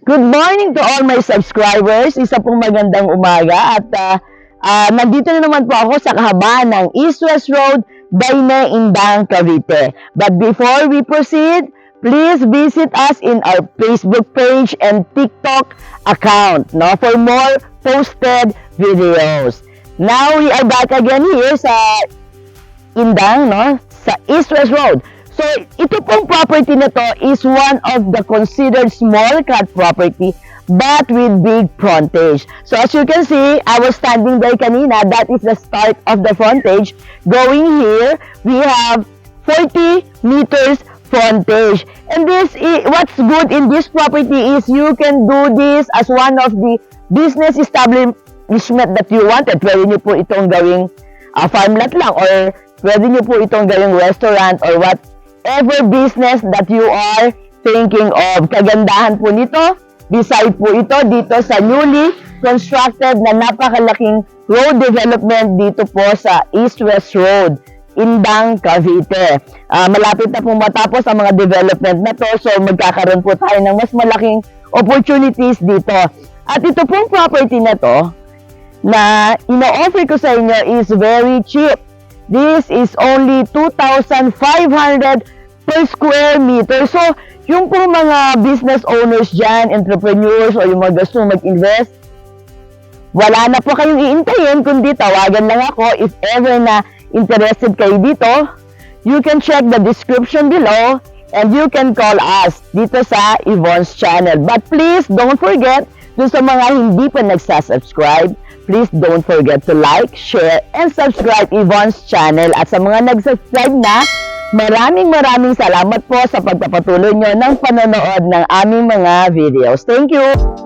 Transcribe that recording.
Good morning to all my subscribers. Isa pong magandang umaga at nandito na naman po ako sa kahabaan ng East-West Road, Daine, Indang, Cavite. But before we proceed, please visit us in our Facebook page and TikTok account for more posted videos. Now we are back again here sa Indang, sa East-West Road. So, ito pong property na to is one of the considered small cat property but with big frontage. So, as you can see, I was standing there kanina. That is the start of the frontage. Going here, we have 40 meters frontage. And this is, what's good in this property is you can do this as one of the business establishment that you wanted. Pwede nyo po itong gawing farmland lang or pwede nyo po itong gawing restaurant or whatever business that you are thinking of. Kagandahan po nito, beside po ito dito sa newly constructed na napakalaking road development dito po sa East-West Road, Indang, Cavite. Malapit na po matapos ang mga development na to, so magkakaroon po tayo ng mas malaking opportunities dito. At ito pong property na to na ino-offer ko sa inyo is very cheap. This is only 2,500 per square meter. So, yung po mga business owners dyan, entrepreneurs, o yung mga gusto mag-invest, wala na po kayong iintayin, kundi tawagan lang ako if ever na interested kayo dito. You can check the description below and you can call us dito sa Yvonne's channel. But please, don't forget, dun sa mga hindi pa nagsasubscribe, please don't forget to like, share, and subscribe Yvonne's channel. At sa mga nag-subscribe na, maraming salamat po sa pagpapatuloy nyo ng panonood ng aming mga videos. Thank you!